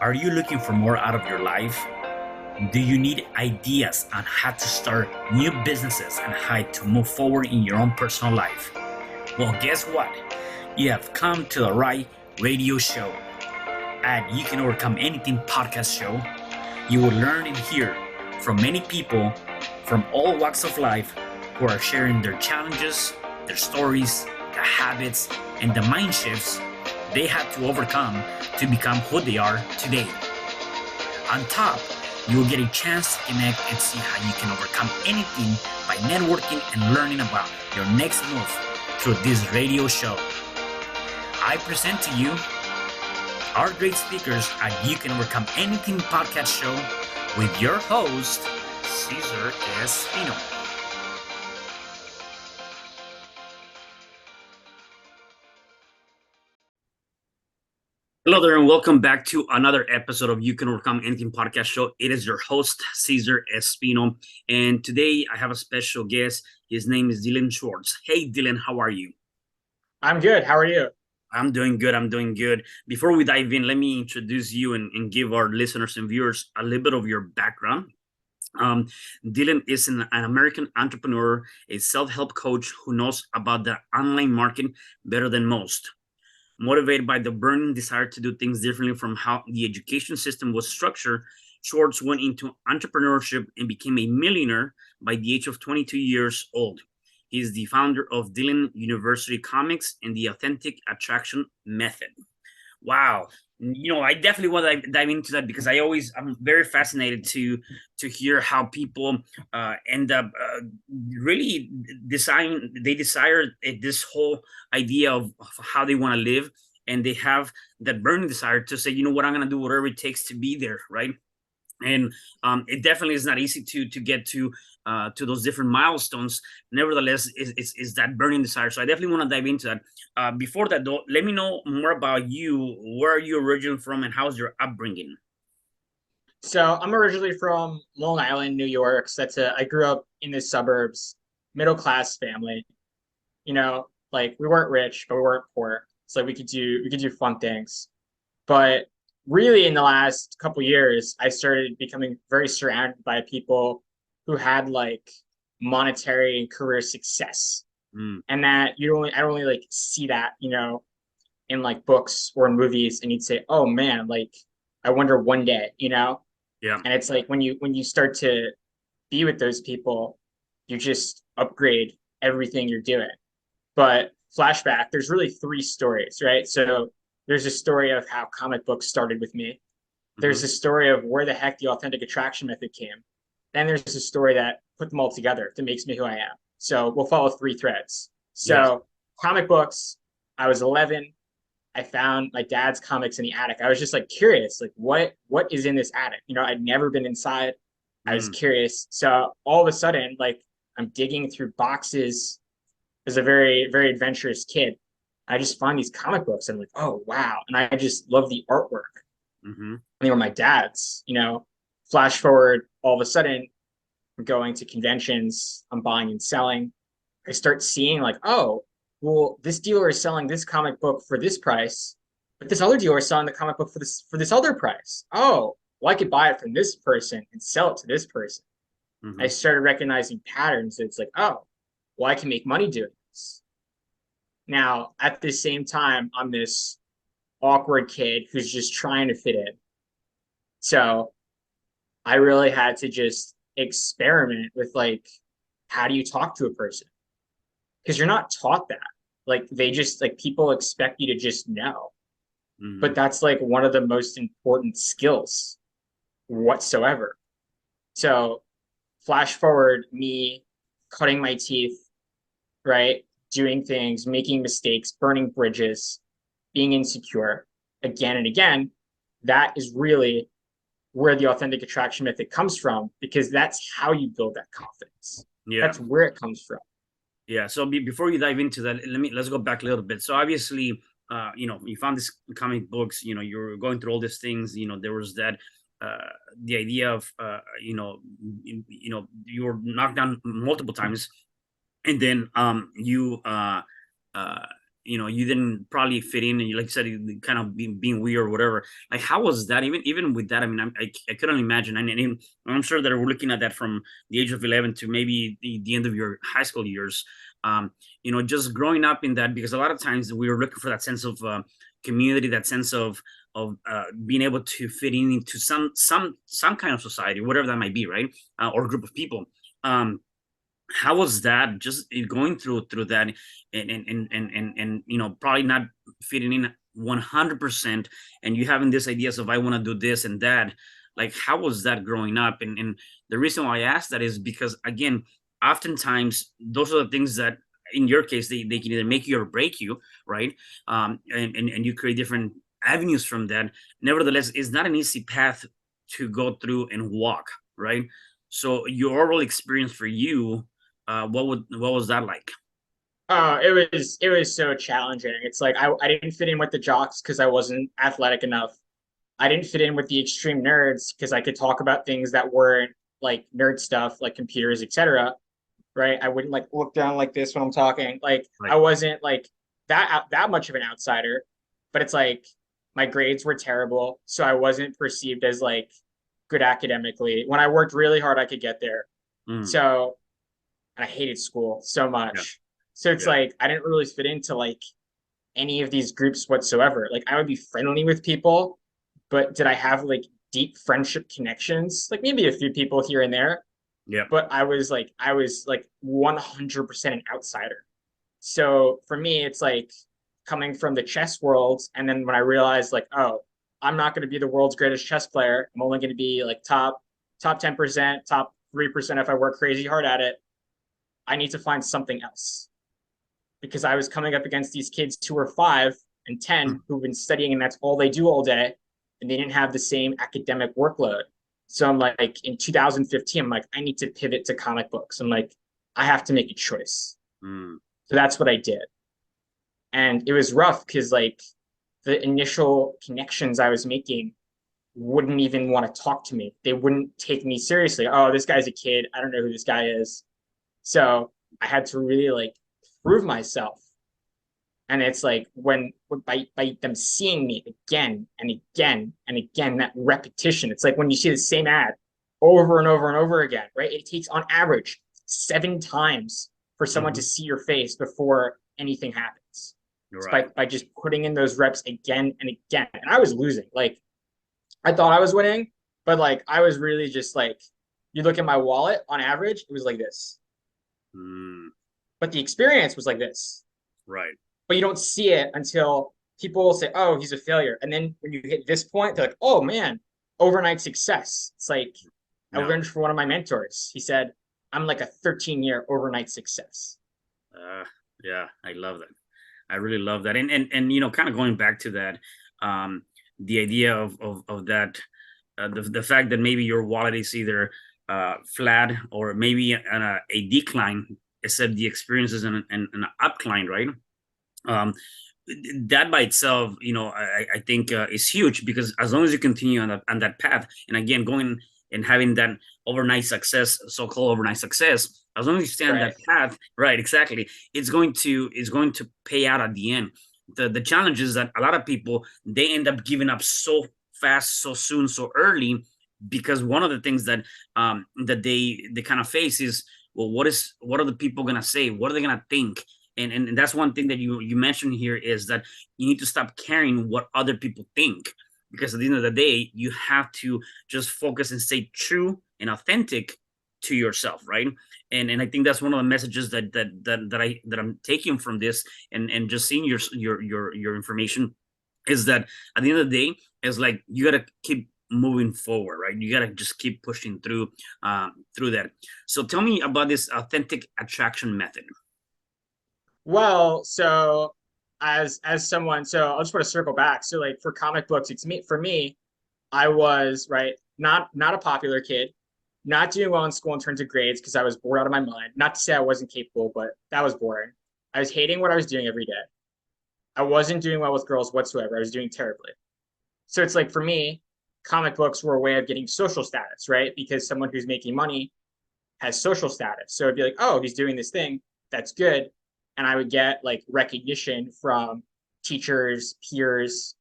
Are you looking for more out of your life? Do you need ideas on how to start new businesses and how to move forward in your own personal life? Well, guess what? You have come to the right radio show. At You Can Overcome Anything podcast show, you will learn and hear from many people from all walks of life who are sharing their challenges, their stories, the habits, and the mind shifts they had to overcome to become who they are today. On top, you will get a chance to connect and see how you can overcome anything by networking and learning about your next move through this radio show. I present to you our great speakers at You Can Overcome Anything podcast show with your host, CesarRespino. Hello there, and welcome back to another episode of You Can Overcome Anything podcast show. It is your host, CesarRespino, and today I have a special guest. His name is Dylan Schwartz. Hey, Dylan, how are you? I'm good. How are you? I'm doing good. Before we dive in, let me introduce you and give our listeners and viewers a little bit of your background. Dylan is an American entrepreneur, a self-help coach who knows about the online market better than most. Motivated by the burning desire to do things differently from how the education system was structured, Schwartz went into entrepreneurship and became a millionaire by the age of 22 years old. He is the founder of Dylan University Comics and the Authentic Attraction Method. Wow. I definitely want to dive into that because I'm very fascinated to hear how people end up really desire this whole idea of how they want to live, and they have that burning desire to say, you know what, I'm going to do whatever it takes to be there, right? And it definitely is not easy to get to those different milestones. Nevertheless, is that burning desire. So I definitely want to dive into that. Before that, though, let me know more about you. Where are you originally from, and how's your upbringing? So I'm originally from Long Island, New York. I grew up in the suburbs, middle class family. Like we weren't rich, but we weren't poor. So we could do fun things. But really in the last couple years, I started becoming very surrounded by people who had like monetary and career success. And that I don't really like see that, in like books or in movies, and you'd say, oh man, like I wonder one day, Yeah. And it's like when you start to be with those people, you just upgrade everything you're doing. But flashback, there's really three stories, right? So there's a story of how comic books started with me. There's a story of where the heck the authentic attraction method came. Then there's a story that put them all together that makes me who I am. So we'll follow three threads. So yes. Comic books, I was 11. I found my dad's comics in the attic. I was just like curious, like what is in this attic? I'd never been inside. I was curious. So all of a sudden, like I'm digging through boxes as a very, very adventurous kid. I just find these comic books and I'm like, oh, wow. And I just love the artwork. And they were my dad's, Flash forward, all of a sudden, I'm going to conventions, I'm buying and selling. I start seeing like, oh, well, this dealer is selling this comic book for this price, but this other dealer is selling the comic book for this other price. Oh, well, I could buy it from this person and sell it to this person. I started recognizing patterns. It's like, oh, well, I can make money doing this. Now, at the same time, I'm this awkward kid who's just trying to fit in. So I really had to just experiment with like, how do you talk to a person? Because you're not taught that. Like they just like people expect you to just know. But that's like one of the most important skills whatsoever. So flash forward me cutting my teeth, right? Doing things, making mistakes, burning bridges, being insecure again and again. That is really where the authentic attraction method comes from, because that's how you build that confidence. Yeah. That's where it comes from. Yeah. So before you dive into that, let's go back a little bit. So obviously, you found these comic books, you're going through all these things, there was that, the idea of, you were knocked down multiple times. And then you you didn't probably fit in, and you, like you said, you kind of being weird or whatever. Like, how was that? Even with that, I mean, I couldn't imagine. And I'm sure that we're looking at that from the age of 11 to maybe the end of your high school years. Just growing up in that, because a lot of times we were looking for that sense of community, that sense of being able to fit in into some kind of society, whatever that might be, right? Or group of people. How was that, just going through that, and probably not fitting in 100%, and you having these ideas of, I want to do this and that. Like, how was that growing up? And the reason why I asked that is because, again, oftentimes those are the things that, in your case, they can either make you or break you, right? And you create different avenues from that. Nevertheless, it's not an easy path to go through and walk, right? So your overall experience for you, what was that like? It was so challenging. It's like I didn't fit in with the jocks because I wasn't athletic enough. I didn't fit in with the extreme nerds because I could talk about things that weren't like nerd stuff, like computers, etc. Right? I wouldn't like look down like this when I'm talking. Like Right. I wasn't like that much of an outsider, but it's like my grades were terrible, so I wasn't perceived as like good academically. When I worked really hard, I could get there. Mm, So, and I hated school so yeah. much. So it's Yeah. like I didn't really fit into like any of these groups whatsoever. Like I would be friendly with people, but did I have like deep friendship connections? Like maybe a few people here and there, Yeah. but I was like 100% an outsider. So for me, it's like coming from the chess world, and then when I realized like, oh, I'm not going to be the world's greatest chess player. I'm only going to be like top 10%, top 3% if I work crazy hard at it. I need to find something else because I was coming up against these kids who were 5 and 10 Mm, who've been studying and that's all they do all day, and they didn't have the same academic workload. So I'm like, in 2015, I'm like, I need to pivot to comic books. I'm like, I have to make a choice. mm, So that's what I did. And it was rough because like the initial connections I was making wouldn't even want to talk to me. They wouldn't take me seriously. Oh, this guy's a kid. I don't know who this guy is. So I had to really like prove myself. And it's like by them seeing me again and again and again, that repetition. It's like when you see the same ad over and over and over again, right? It takes on average 7 times for someone to mhm. see your face before anything happens. You're It's right. by just putting in those reps again and again. And I was losing. Like I thought I was winning, but like I was really just like, you look at my wallet on average, it was like this. Mm, But the experience was like this. right. But you don't see it until people will say, oh, he's a failure. And then when you hit this point, they're like, oh man, overnight success. It's like I Yeah. learned from one of my mentors. He said, I'm like a 13-year overnight success. Uh, yeah. I love that. I really love that. And kind of going back to that, um, the idea of that, the fact that maybe your wallet is either flat or maybe a decline, except the experience is an upcline, right? um that by itself, I think is huge, because as long as you continue on that path, and again, going and having that overnight success, so-called overnight success, as long as you stay on Right. that path, right, exactly, it's going to pay out at the end. The challenge is that a lot of people, they end up giving up so fast, so soon, so early, because one of the things that they kind of face is, well, what are the people gonna say, what are they gonna think? And that's one thing that you mentioned here, is that you need to stop caring what other people think, because at the end of the day, you have to just focus and stay true and authentic to yourself, right? And I think that's one of the messages that I'm taking from this, and just seeing your information, is that at the end of the day, is like, you got to keep moving forward, right? You got to just keep pushing through that. So tell me about this authentic attraction method. Well, so as someone, so I'll just want to circle back. So like for comic books, it's me for me, I was right, not a popular kid, not doing well in school in terms of grades because I was bored out of my mind. Not to say I wasn't capable, but that was boring. I was hating what I was doing every day. I wasn't doing well with girls whatsoever. I was doing terribly. So it's like for me, comic books were a way of getting social status, right? Because someone who's making money has social status. So it'd be like, oh, he's doing this thing. That's good. and I would get like recognition from teachers, peers,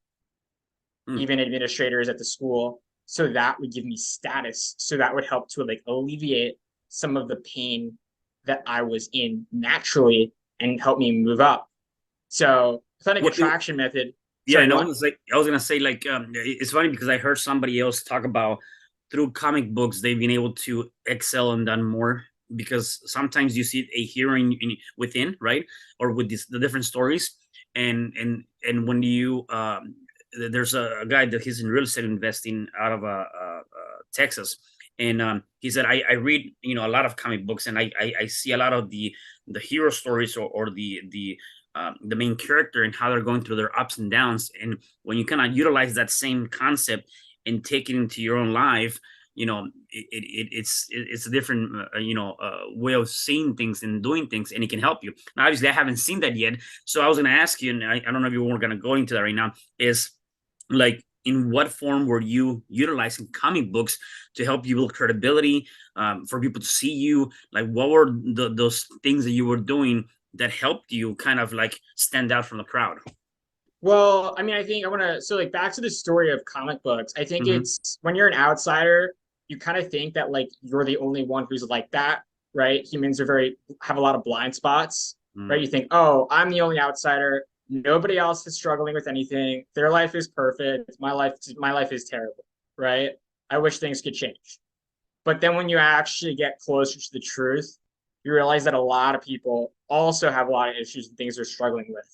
even administrators at the school. So that would give me status. So that would help to like alleviate some of the pain that I was in naturally and help me move up. So authentic attraction method. Yeah, Sorry, and what? I was gonna say like it's funny because I heard somebody else talk about through comic books they've been able to excel and done more because sometimes you see a hero within, right, or with the different stories, and when you there's a guy that he's in real estate investing out of Texas, and he said I read a lot of comic books and I see a lot of the hero stories or the main character and how they're going through their ups and downs. And when you kind of utilize that same concept and take it into your own life, it's a different way of seeing things and doing things, and it can help you. Now, obviously, I haven't seen that yet, so I was going to ask you, and I don't know if you were going to go into that right now. Is like, in what form were you utilizing comic books to help you build credibility, for people to see you? Like, what were those things that you were doing that helped you kind of like stand out from the crowd? Well, I mean, I think I want to, so like back to the story of comic books. I think it's when you're an outsider, you kind of think that like you're the only one who's like that, right? Humans have a lot of blind spots, right? You think, oh, I'm the only outsider. Nobody else is struggling with anything. Their life is perfect. My life is terrible, right? I wish things could change. But then when you actually get closer to the truth, you realize that a lot of people also have a lot of issues and things they're struggling with.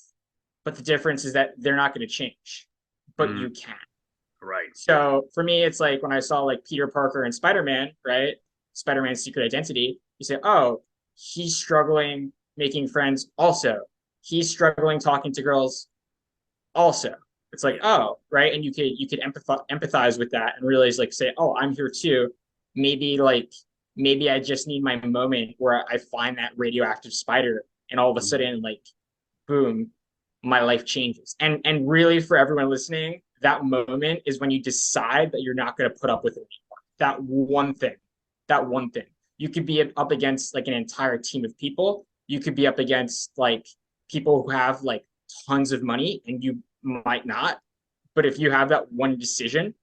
But the difference is that they're not going to change, but you can. Right. So for me, it's like when I saw like Peter Parker and Spider-Man, right? Spider-Man's secret identity, you say, oh, he's struggling making friends also. He's struggling talking to girls also. It's like, oh, right. And you could empathize with that and realize, like, say, oh, I'm here too. Maybe I just need my moment where I find that radioactive spider and all of a sudden, like, boom, my life changes. And really, for everyone listening, that moment is when you decide that you're not going to put up with it anymore. That one thing. You could be up against like an entire team of people. You could be up against like people who have like tons of money and you might not. But if you have that one decision,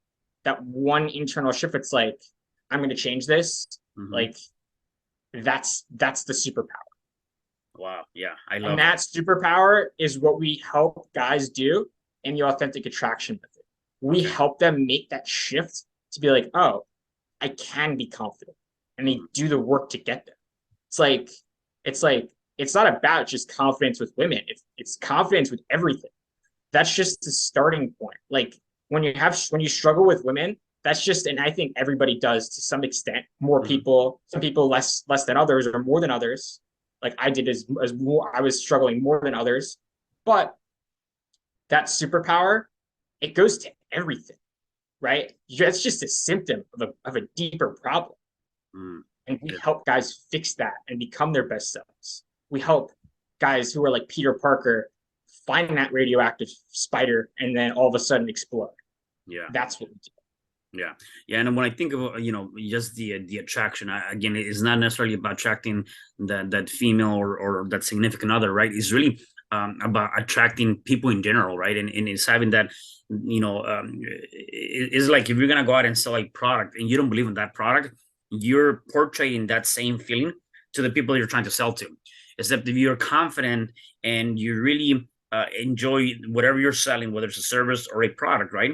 that one internal shift, it's like, I'm going to change this. Like, that's the superpower. Wow. Yeah. I love and that superpower is what we help guys do in the authentic attraction method. We help them make that shift to be like, oh, I can be confident. And they do the work to get there. It's not about just confidence with women. It's confidence with everything. That's just the starting point. Like when you struggle with women, that's just, and I think everybody does to some extent. More people, some people less than others, or more than others. Like I did as more, I was struggling more than others. But that superpower, it goes to everything, right? It's just a symptom of a deeper problem. And we help guys fix that and become their best selves. We help guys who are like Peter Parker find that radioactive spider and then all of a sudden explode. Yeah. That's what we do. Yeah. And when I think of just the attraction, again, it's not necessarily about attracting that female or that significant other, right? It's really about attracting people in general, right? And it's having that, it's like if you're gonna go out and sell a product and you don't believe in that product, you're portraying that same feeling to the people you're trying to sell to. Except if you're confident and you really enjoy whatever you're selling, whether it's a service or a product, right?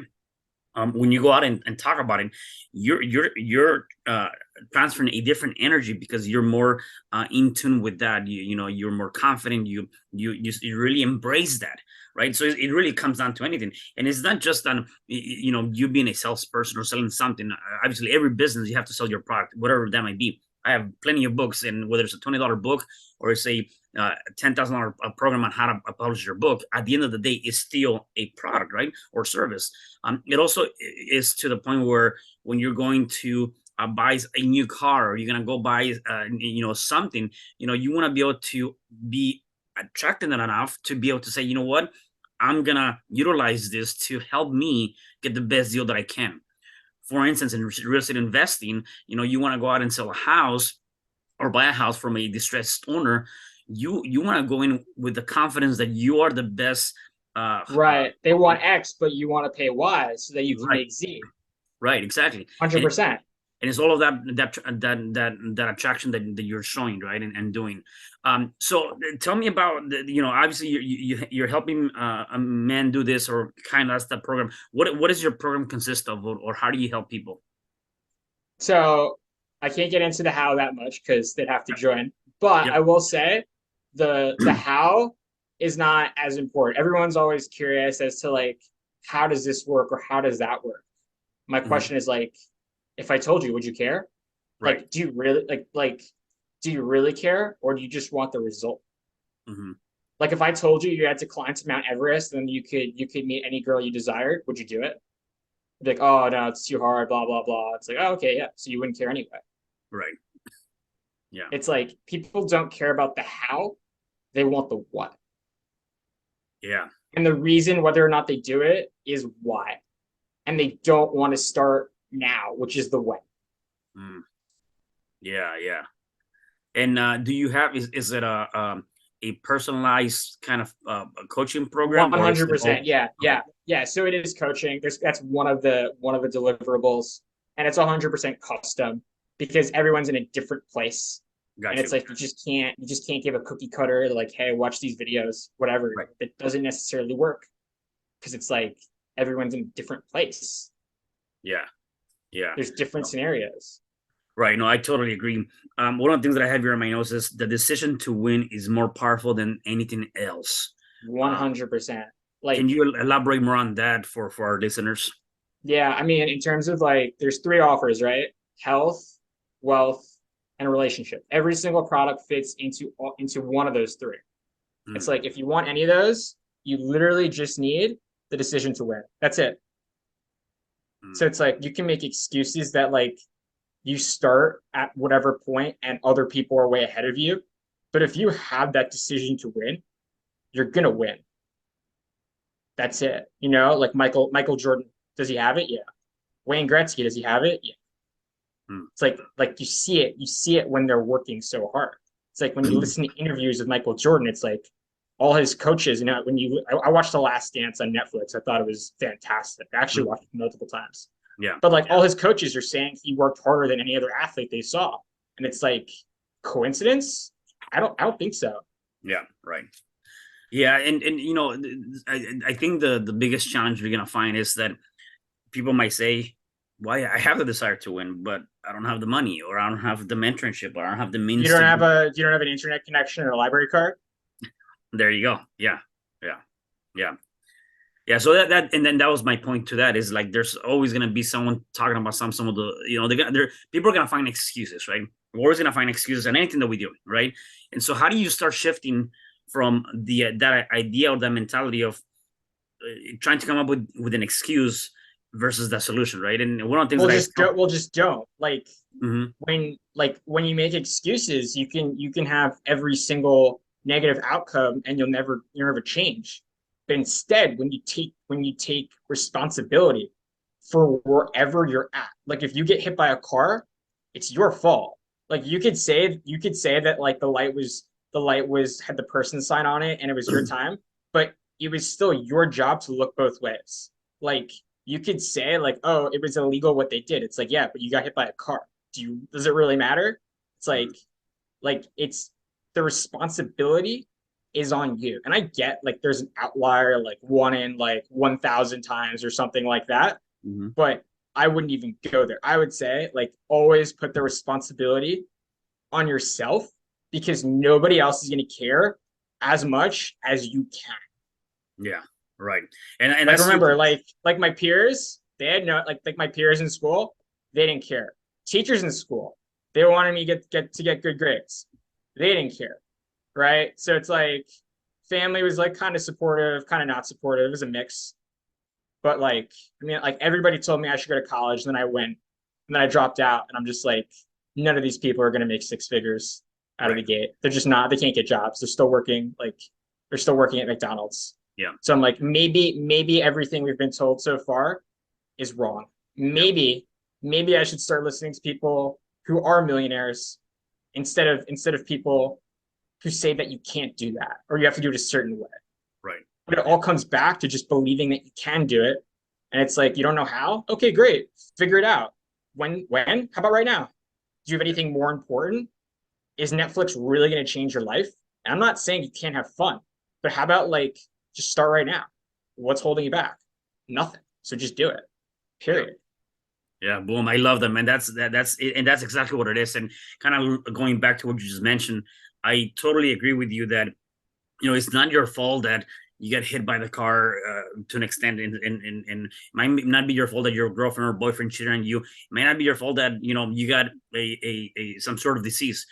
When you go out and talk about it, you're transferring a different energy because you're more in tune with that. You're more confident. You really embrace that, right? So it really comes down to anything, and it's not just on you being a salesperson or selling something. Obviously, every business you have to sell your product, whatever that might be. I have plenty of books, and whether it's a $20 book or it's a $10,000 program on how to publish your book, at the end of the day, it's still a product, right, or service. It also is to the point where when you're going to buy a new car, or you're gonna go buy something, you want to be able to be attracted enough to be able to say, you know what, I'm gonna utilize this to help me get the best deal that I can. For instance, in real estate investing, you want to go out and sell a house or buy a house from a distressed owner. you want to go in with the confidence that you are the best. Right. They want X, but you want to pay Y so that you can Right, make Z. right, exactly. 100%. And it's all of that attraction that you're showing, right, and doing. So tell me about obviously you're helping a man do this, or kind of that's the program. What does your program consist of, or how do you help people? So I can't get into the how that much because they'd have to join. But Yep. I will say the how is not as important. Everyone's always curious as to like, how does this work or how does that work? My Mhm. question is like, if I told you, would you care? Right. Like, do you really do you really care, or do you just want the result? Hmm. Like, if I told you you had to climb to Mount Everest and you could meet any girl you desired, would you do it? Be like, oh no, it's too hard, blah blah blah. It's like, oh okay, yeah. So you wouldn't care anyway. Right. Yeah. It's like people don't care about the how, they want the what. Yeah. And the reason whether or not they do it is why. And they don't want to start now, which is the when. Mm. Yeah. Yeah. And do you have, is it a personalized kind of coaching program, or is it 100%. all? Yeah, Okay. yeah, yeah. So it is coaching. That's one of the deliverables, and it's 100% custom because everyone's in a different place, and Got it's you. like you just can't give a cookie cutter like, hey, watch these videos, whatever. Right. It doesn't necessarily work because it's like everyone's in a different place. Yeah. Yeah. There's different No. scenarios. Right. No, I totally agree. One of the things that I have here in my notes is the decision to win is more powerful than anything else. Uh, 100%. can Like, you elaborate more on that for our listeners? yeah, I mean, in terms of like, there's three offers, right? Health, wealth, and relationship. Every single product fits into one of those three. It's Mm, like if you want any of those, you literally just need the decision to win. That's it. So mm, it's like you can make excuses that like you start at whatever point and other people are way ahead of you. But if you have that decision to win, you're gonna win. That's it. Like Michael Jordan, does he have it? Yeah. Wayne Gretzky, does he have it? Yeah. mm. It's like you see it when they're working so hard. It's like when you listen to interviews with Michael Jordan, it's like all his coaches. I watched The Last Dance on Netflix. I thought it was fantastic. I actually Mm. watched it multiple times. Yeah. But like all his coaches are saying he worked harder than any other athlete they saw, and it's like coincidence. I don't think so. Yeah. Right. Yeah. And I think the biggest challenge we're gonna find is that people might say, "Why I have the desire to win, but I don't have the money, or I don't have the mentorship, or I don't have the You means don't to have do." an internet connection or a library card. There you go. Yeah. Yeah. Yeah. Yeah, so and then that was my point to that, is like there's always gonna be someone talking about some of the, they're people are gonna find excuses, right? We're always gonna find excuses on anything that we do, right? And so how do you start shifting from the that idea or that mentality of trying to come up with an excuse versus the solution, right? And one of the things We'll that I just go. We'll just don't like Mhm. when you make excuses, you can have every single negative outcome and you'll never change. But instead, when you take responsibility for wherever you're at, like if you get hit by a car, it's your fault. Like you could say that like the light was had the person sign on it and it was your time, but it was still your job to look both ways. Like you could say like, oh, it was illegal what they did. It's like, yeah, but you got hit by a car. Does it really matter? It's like it's the responsibility is on you. And I get like there's an outlier, like one in like 1,000 times or something like that, Mhm. but I wouldn't even go there. I would say like always put the responsibility on yourself because nobody else is going to care as much as you can. Yeah, right. And Like that's huge. remember, like my peers, they had no like my peers in school, they didn't care. Teachers in school, they wanted me to get good grades. They didn't care, right? So it's like family was like kind of supportive, kind of not supportive. It was a mix. But like, I mean, like everybody told me I should go to college, and then I went, and then I dropped out, and I'm just like, none of these people are gonna make six figures out of the Right. gate. They're just not. They can't get jobs. They're still working at McDonald's. Yeah. So I'm like, maybe everything we've been told so far is wrong. Yep. Maybe I should start listening to people who are millionaires instead of people who say that you can't do that or you have to do it a certain way. Right. But it all comes back to just believing that you can do it. And it's like, you don't know how? Okay, great. Figure it out. When? How about right now? Do you have anything more important? Is Netflix really going to change your life? And I'm not saying you can't have fun, but how about like just start right now? What's holding you back? Nothing. So just do it. Period. Yeah, boom. I love that, man. That's it, and that's exactly what it is. And kind of going back to what you just mentioned, I totally agree with you that, you know, it's not your fault that you get hit by the car to an extent, and it might not be your fault that your girlfriend or boyfriend cheated on you. It might not be your fault that, you know, you got a some sort of disease.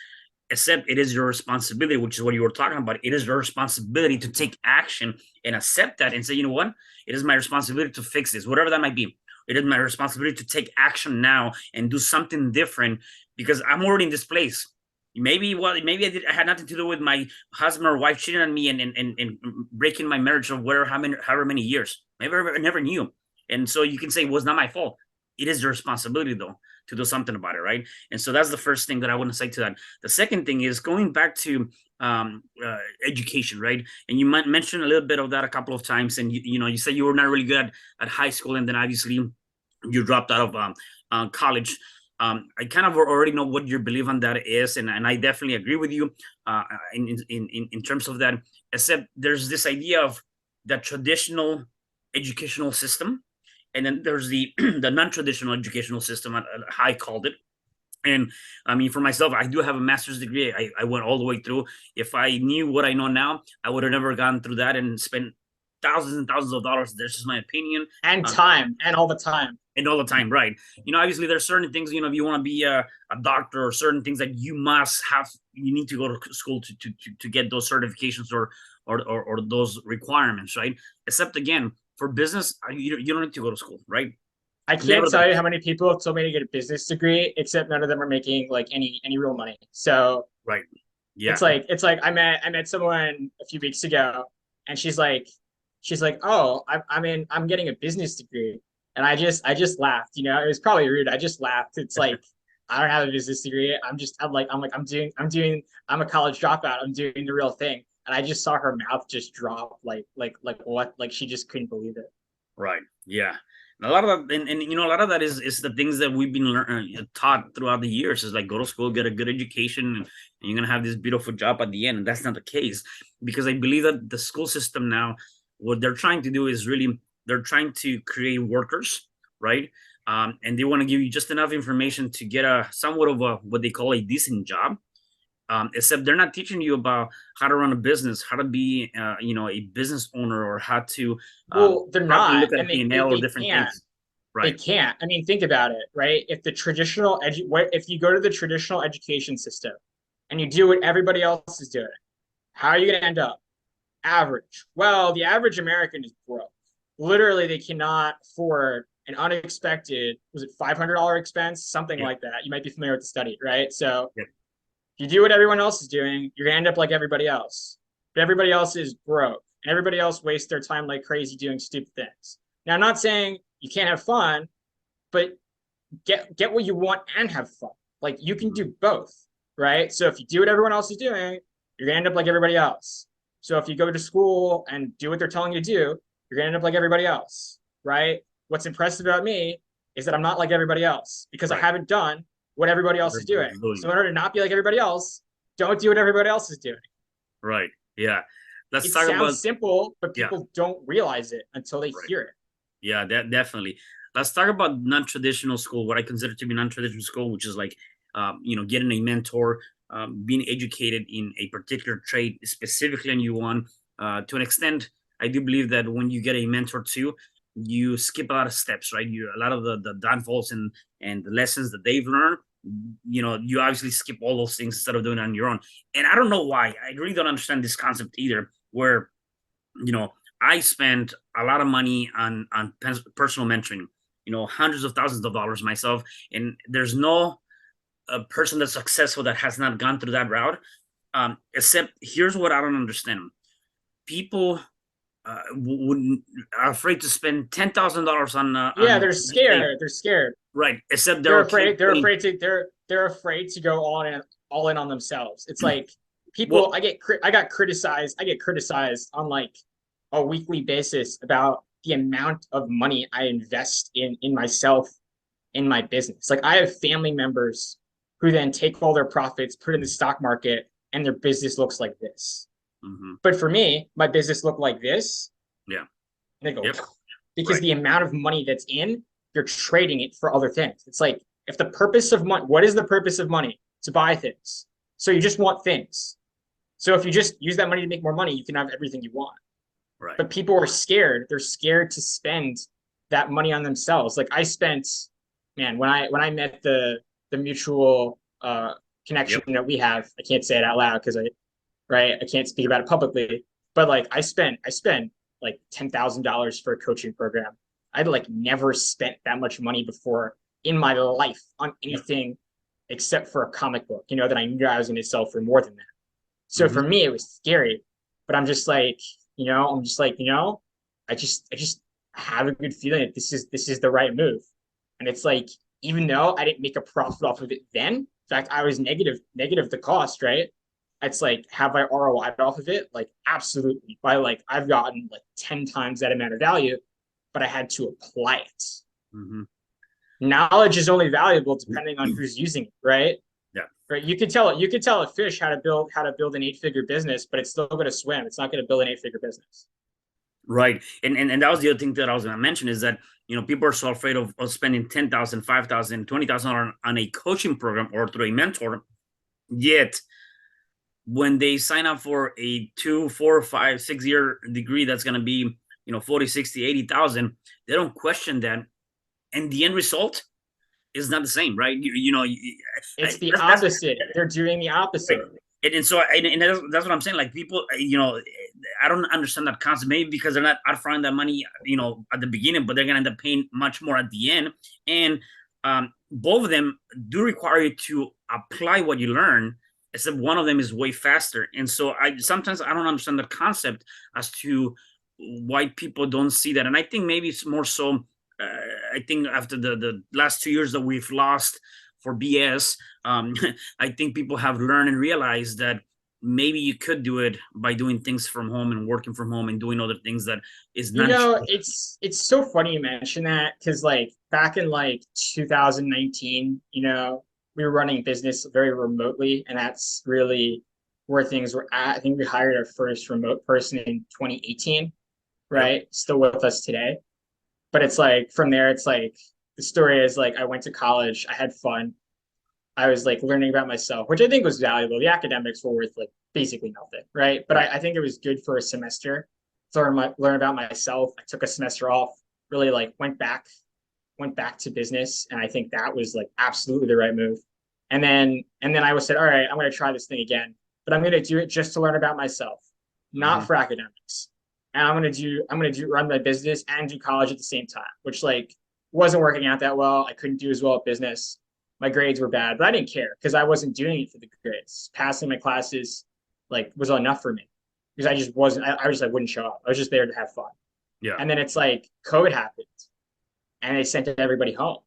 Except it is your responsibility, which is what you were talking about. It is your responsibility to take action and accept that and say, you know what? It is my responsibility to fix this, whatever that might be. It is my responsibility to take action now and do something different because I'm already in this place. Maybe I had nothing to do with my husband or wife cheating on me and breaking my marriage of however many years. Maybe I never knew. And so you can say it was not my fault. It is your responsibility, though, to do something about it, right? And so that's the first thing that I want to say to that. The second thing is going back to education, right? And you might mention a little bit of that a couple of times. And you said you were not really good at high school, and then obviously you dropped out of college. I kind of already know what your belief on that is, and I definitely agree with you in terms of that. Except there's this idea of the traditional educational system, and then there's the the non-traditional educational system, I called it. And I mean, for myself, I do have a master's degree. I went all the way through. If I knew what I know now, I would have never gone through that and spent thousands and thousands of dollars. That's just my opinion. And time, and all the time. And all the time, right? You know, obviously there's certain things, you know, if you want to be a doctor, or certain things that you must have, you need to go to school to get those certifications or those requirements, right? Except again, for business, you don't need to go to school, right? I can't tell you how many people have told me to get a business degree, except none of them are making like any real money. So right, yeah, it's like I met someone a few weeks ago, and she's like, oh, I'm getting a business degree, and I just laughed. You know, it was probably rude. I just laughed. It's like I don't have a business degree. I'm a college dropout. I'm doing the real thing. And I just saw her mouth just drop, like what? Like she just couldn't believe it. Right. Yeah. And a lot of that, and you know, a lot of that is the things that we've been taught throughout the years. Is like, go to school, get a good education, and you're gonna have this beautiful job at the end. And that's not the case, because I believe that the school system now, what they're trying to do is really, they're trying to create workers, right? And they want to give you just enough information to get a somewhat of a what they call a decent job. Except they're not teaching you about how to run a business, how to be, a business owner, or how to. Well, they're not. Look at P&L or different things. Right. They can't. I mean, think about it, right? If if you go to the traditional education system and you do what everybody else is doing, how are you going to end up? Average. Well, the average American is broke. Literally, they cannot afford an unexpected, was it $500 expense? Something like that. You might be familiar with the study, right? So. Yep. You do what everyone else is doing, you're gonna end up like everybody else. But everybody else is broke. And everybody else wastes their time like crazy doing stupid things. Now, I'm not saying you can't have fun, but get what you want and have fun. Like you can do both, right? So if you do what everyone else is doing, you're gonna end up like everybody else. So if you go to school and do what they're telling you to do, you're gonna end up like everybody else, right? What's impressive about me is that I'm not like everybody else because I haven't done what everybody else is doing. So in order to not be like everybody else, don't do what everybody else is doing. Right. Yeah. It sounds simple, but people don't realize it until they hear it. Yeah, definitely. Let's talk about non-traditional school, what I consider to be non-traditional school, which is like, getting a mentor, being educated in a particular trade, specifically on you one. To an extent, I do believe that when you get a mentor too, you skip a lot of steps, right? A lot of the downfalls and the lessons that they've learned, you obviously skip all those things instead of doing it on your own. And I don't know why. I really don't understand this concept either, where, I spent a lot of money on personal mentoring, hundreds of thousands of dollars myself. And there's no person that's successful that has not gone through that route. Except here's what I don't understand. People are afraid to spend $10,000 on. They're scared. They're scared. Right. Except they're afraid to go all in on themselves. It's like people, I got criticized on like a weekly basis about the amount of money I invest in myself, in my business. Like I have family members who then take all their profits, put it in the stock market, and their business looks like this. But for me, my business looked like this. Yeah. And they go, because the amount of money that's in, you're trading it for other things. It's like, if the purpose of money, what is the purpose of money? To buy things. So you just want things. So if you just use that money to make more money, you can have everything you want. Right. But people are scared. They're scared to spend that money on themselves. Like I spent, man, when I met the mutual connection that we have, I can't say it out loud because I can't speak about it publicly. But like I spent like $10,000 for a coaching program. I'd like never spent that much money before in my life on anything except for a comic book, you know, that I knew I was going to sell for more than that. So for me, it was scary, but I'm just like, you know, I just have a good feeling that this is the right move. And it's like, even though I didn't make a profit off of it then, in fact, I was negative the cost, right? It's like, have I ROI'd off of it? Like, absolutely. By like, I've gotten like 10 times that amount of value, but I had to apply it. Knowledge is only valuable depending on who's using it, right? Yeah. Right. You could tell a fish how to build an 8-figure business, but it's still going to swim. It's not going to build an 8-figure business. Right. And that was the other thing that I was going to mention is that, you know, people are so afraid of spending $10,000, $5,000, $20,000 on a coaching program or through a mentor. Yet when they sign up for a 2, 4, 5, 6 year degree, that's going to be, you know, 40, 60, 80,000, they don't question that. And the end result is not the same, right? You know, it's the opposite. They're doing the opposite. Right. And so that's what I'm saying. Like people, you know, I don't understand that concept. Maybe because they're not upfront that money, you know, at the beginning, but they're gonna end up paying much more at the end. And both of them do require you to apply what you learn, except one of them is way faster. And so sometimes I don't understand the concept as to why people don't see that. And I think maybe it's more so. I think after the last 2 years that we've lost for BS, I think people have learned and realized that maybe you could do it by doing things from home and working from home and doing other things that is not. You know, it's so funny you mention that because like back in like 2019, you know, we were running business very remotely, and that's really where things were at. I think we hired our first remote person in 2018, right? Still with us today. But it's like from there, it's like the story is like I went to college, I had fun, I was like learning about myself, which I think was valuable. The academics were worth like basically nothing, right? But I think it was good for a semester to learn about myself. I took a semester off, really like went back to business, and I think that was like absolutely the right move. And then I said, all right, I'm going to try this thing again, but I'm going to do it just to learn about myself, not for academics. And I'm gonna run my business and do college at the same time, which like wasn't working out that well. I couldn't do as well at business. My grades were bad, but I didn't care because I wasn't doing it for the grades. Passing my classes like was enough for me because I just wasn't. I just like wouldn't show up. I was just there to have fun. Yeah. And then it's like COVID happened, and they sent everybody home.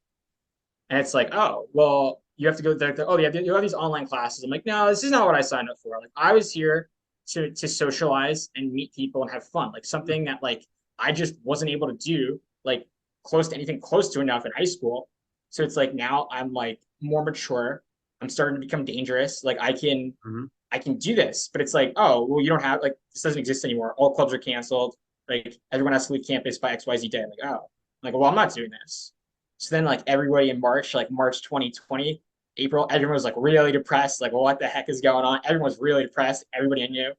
And it's like, oh well, you have to go. You have these online classes. I'm like, no, this is not what I signed up for. Like I was here to socialize and meet people and have fun, like something that like I just wasn't able to do like close to anything close to enough in high school. So it's like now I'm like more mature, I'm starting to become dangerous, like I can do this. But it's like, oh well, you don't have, like, this doesn't exist anymore, all clubs are canceled, like everyone has to leave campus by XYZ day. I'm like, oh, well, I'm not doing this. So then like everybody in March, like March 2020, April, everyone was like really depressed. Like, well, what the heck is going on? Everyone was really depressed. Everybody I knew.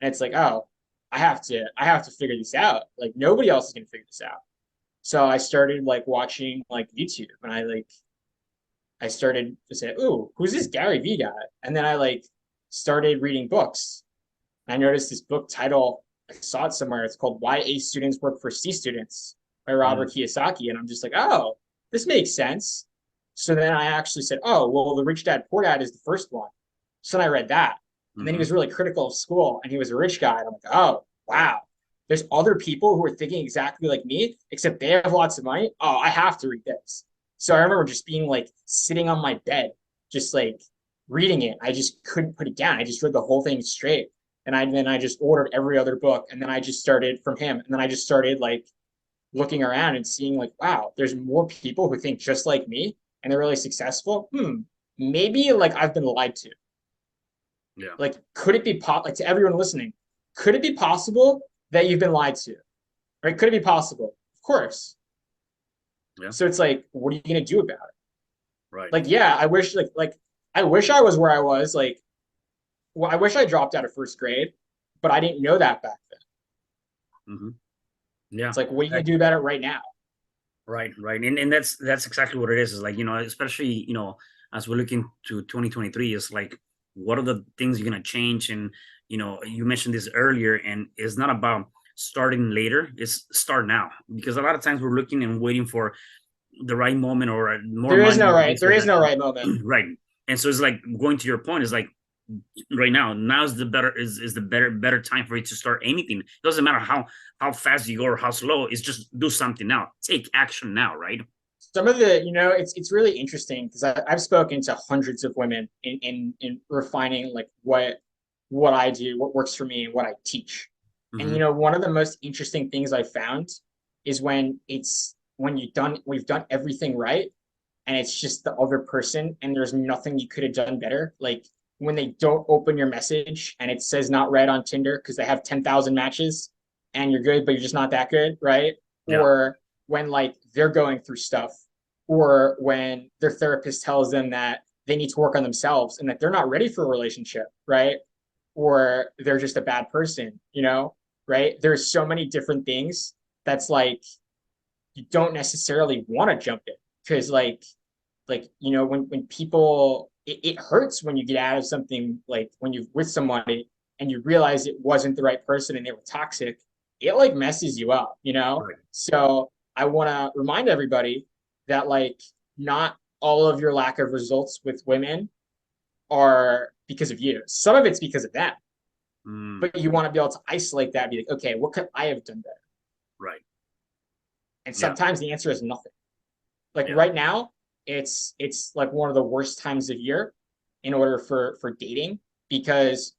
And it's like, oh, I have to figure this out. Like nobody else is going to figure this out. So I started like watching like YouTube, and I started to say, ooh, who's this Gary Vee guy? And then I like started reading books. And I noticed this book title. I saw it somewhere. It's called Why A Students Work for C Students by Robert Kiyosaki. And I'm just like, oh, this makes sense. So then I actually said, oh, well, The Rich Dad Poor Dad is the first one. So then I read that. And then he was really critical of school, and he was a rich guy. And I'm like, oh, wow. There's other people who are thinking exactly like me, except they have lots of money. Oh, I have to read this. So I remember just being like sitting on my bed, just like reading it. I just couldn't put it down. I just read the whole thing straight. And then I just ordered every other book. And then I just started from him. And then I just started like looking around and seeing like, wow, there's more people who think just like me and they're really successful. Maybe like I've been lied to. Yeah. Like, could it be like to everyone listening, could it be possible that you've been lied to? Right? Could it be possible? Of course. Yeah. So it's like, what are you gonna do about it? Right. Like, yeah, I wish I wish I was where I was. Like, well, I wish I dropped out of first grade, but I didn't know that back then. Mm-hmm. Yeah. It's like, what are you gonna do about it right now? Right. And that's exactly what it is. Is like, especially, as we're looking to 2023, it's like, what are the things you're gonna change? And you mentioned this earlier, and it's not about starting later, it's start now. Because a lot of times we're looking and waiting for the right moment or more There is money. there is no right moment. Right. And so it's like, going to your point, is like, right now is the better time for you to start anything. It doesn't matter how fast you go or how slow. It's just do something now, take action now, right? Some of the, it's really interesting because I've spoken to hundreds of women in refining like what I do, what works for me, and what I teach. Mm-hmm. And one of the most interesting things I found is when we've done everything right, and it's just the other person, and there's nothing you could have done better. Like when they don't open your message and it says not read on Tinder because they have 10,000 matches, and you're good, but you're just not that good, right? Yeah. Or when like they're going through stuff, or when their therapist tells them that they need to work on themselves and that they're not ready for a relationship, right? Or they're just a bad person, right? There's so many different things that's like you don't necessarily want to jump in because when people it hurts when you get out of something, like when you're with somebody and you realize it wasn't the right person and they were toxic. It like messes you up, Right. So I want to remind everybody that like not all of your lack of results with women are because of you. Some of it's because of them. But you want to be able to isolate that and be like, okay, what could I have done better? Right. And sometimes the answer is nothing. Like Yeah. right now, it's like one of the worst times of year in order for dating, because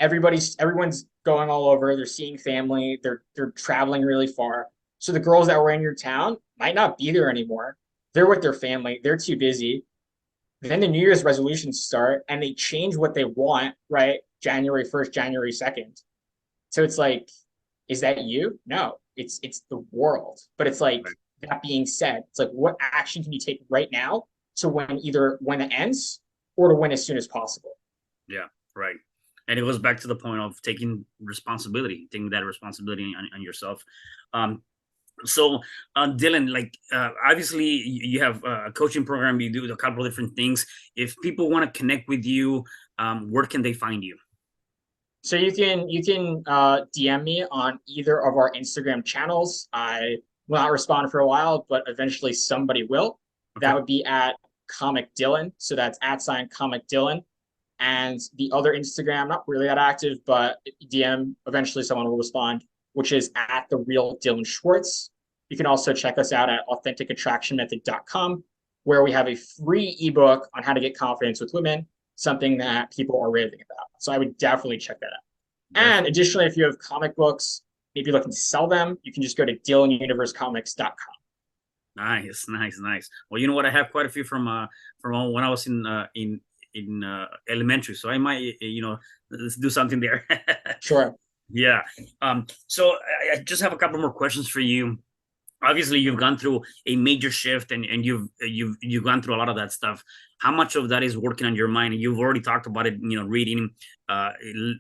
everyone's going all over. They're seeing family. They're traveling really far. So the girls that were in your town might not be there anymore. They're with their family. They're too busy. Then the New Year's resolutions start and they change what they want, right? January 1st, January 2nd. So it's like, is that you? No, it's the world. But it's like, Right. That being said, it's like, what action can you take right now to when it ends or to win as soon as possible? Yeah. Right. And it goes back to the point of taking that responsibility on yourself. So Dylan, like obviously you have a coaching program, you do a couple of different things. If people want to connect with you, where can they find you? So you can DM me on either of our Instagram channels. I will not respond for a while, but eventually somebody will. Okay. That would be at ComicDylan. So that's @ComicDylan. And the other Instagram, not really that active, but DM, eventually someone will respond, which is at theRealDylanSchwartz. You can also check us out at authenticattractionmethod.com, where we have a free ebook on how to get confidence with women, something that people are raving about. So I would definitely check that out. Definitely. And additionally, if you have comic books, maybe looking to sell them, you can just go to DylanUniverseComics.com. Nice. Well, you know what? I have quite a few from when I was in elementary, so I might let's do something there. Sure. Yeah. So I just have a couple more questions for you. Obviously, you've gone through a major shift, and you've gone through a lot of that stuff. How much of that is working on your mind? And you've already talked about it, reading,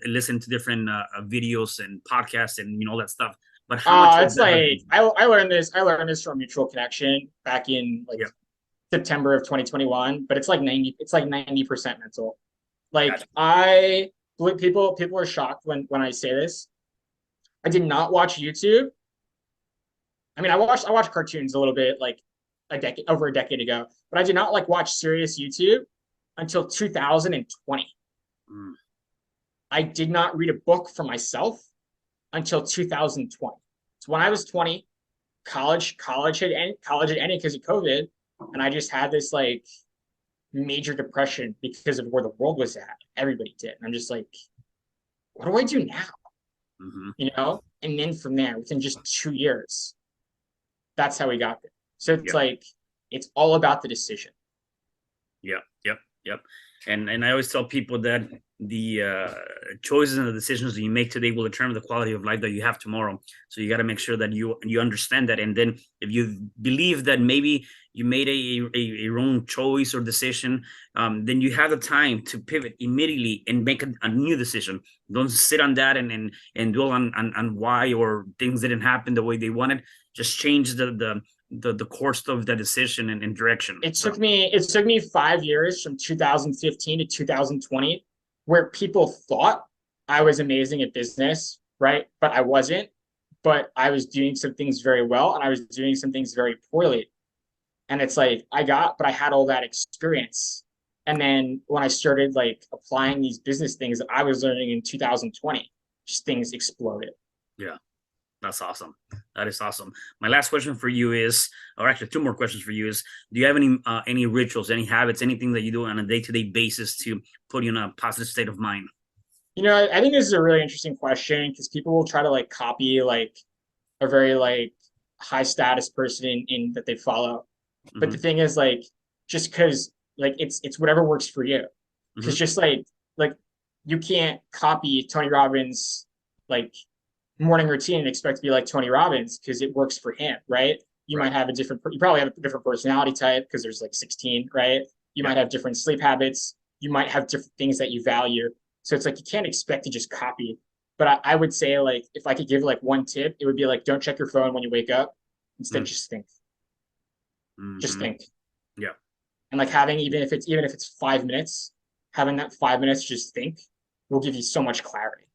listening to different videos and podcasts and all that stuff. But how much? It's like I learned this from Mutual Connection back in like September of 2021. But it's like 90% mental. Like people are shocked when I say this. I did not watch YouTube. I mean, I watched cartoons a little bit like over a decade ago, but I did not like watch serious YouTube until 2020. I did not read a book for myself until 2020. So when I was 20, college had ended because of COVID, and I just had this major depression because of where the world was at. Everybody did. And I'm just like, what do I do now? Mm-hmm. You know? And then from there, within just 2 years, that's how we got there. So it's Yeah. like, it's all about the decision. Yeah. Yep. Yep. And I always tell people that the choices and the decisions that you make today will determine the quality of life that you have tomorrow. So you got to make sure that you understand that. And then if you believe that maybe you made a wrong choice or decision, then you have the time to pivot immediately and make a new decision. Don't sit on that and dwell on why or things didn't happen the way they wanted. Just change the course of the decision and direction. It took me 5 years from 2015 to 2020 where people thought I was amazing at business, right? But I wasn't. But I was doing some things very well and I was doing some things very poorly. And it's like but I had all that experience. And then when I started like applying these business things that I was learning in 2020, just things exploded. Yeah. That's awesome. That is awesome. My last question for you is, or actually two more questions for you is, do you have any rituals, any habits, anything that you do on a day-to-day basis to put you in a positive state of mind? I think this is a really interesting question because people will try to like copy like a very like high status person in that they follow. But the thing is like just because like it's whatever works for you. Because just like you can't copy Tony Robbins like morning routine and expect to be like Tony Robbins because it works for him, right? You Right. might have you probably have a different personality type because there's like 16, right? You might have different sleep habits. You might have different things that you value. So it's like you can't expect to just copy. But I would say like if I could give like one tip, it would be like don't check your phone when you wake up. Instead, just think. Just think. Yeah. And like having even if it's 5 minutes, having that 5 minutes just think will give you so much clarity.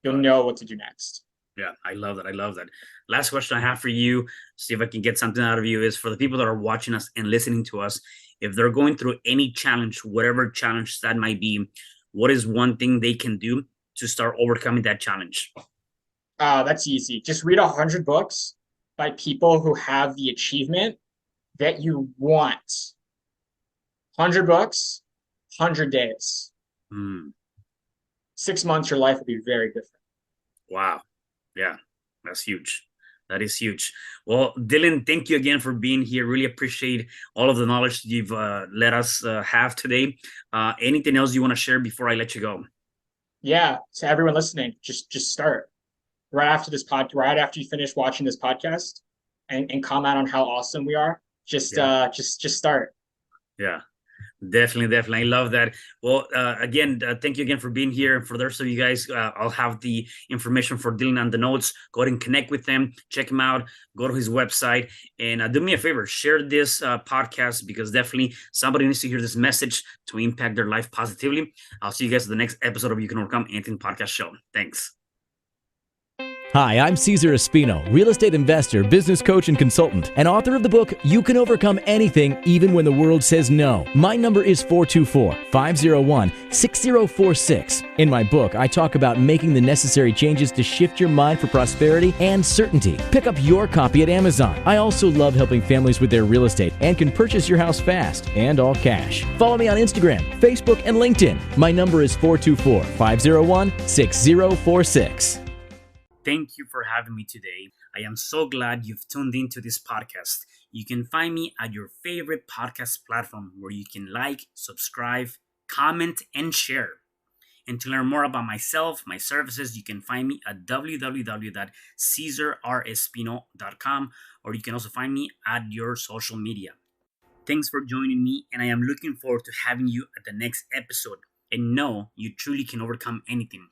You'll know what to do next. Yeah, I love that. I love that. Last question I have for you, see if I can get something out of you, is for the people that are watching us and listening to us, if they're going through any challenge, whatever challenge that might be, what is one thing they can do to start overcoming that challenge? That's easy. Just read 100 books by people who have the achievement that you want. 100 books, 100 days. 6 months, your life will be very different. Wow. Yeah, that's huge. That is huge. Well, Dylan, thank you again for being here. Really appreciate all of the knowledge you've let us have today. Anything else you want to share before I let you go? Yeah. So everyone listening, just start right after right after you finish watching this podcast and comment on how awesome we are. Just start. Yeah. Definitely. I love that. Well, again, thank you again for being here. For the rest of you guys, I'll have the information for Dylan on the notes. Go ahead and connect with them. Check him out. Go to his website. And do me a favor, share this podcast because definitely somebody needs to hear this message to impact their life positively. I'll see you guys in the next episode of You Can Overcome Anything podcast show. Thanks. Hi, I'm CesarRespino, real estate investor, business coach, and consultant, and author of the book, You Can Overcome Anything, Even When the World Says No. My number is 424-501-6046. In my book, I talk about making the necessary changes to shift your mind for prosperity and certainty. Pick up your copy at Amazon. I also love helping families with their real estate and can purchase your house fast and all cash. Follow me on Instagram, Facebook, and LinkedIn. My number is 424-501-6046. Thank you for having me today. I am so glad you've tuned into this podcast. You can find me at your favorite podcast platform where you can like, subscribe, comment, and share. And to learn more about myself, my services, you can find me at www.CesarRespino.com, or you can also find me at your social media. Thanks for joining me, and I am looking forward to having you at the next episode. And know you truly can overcome anything.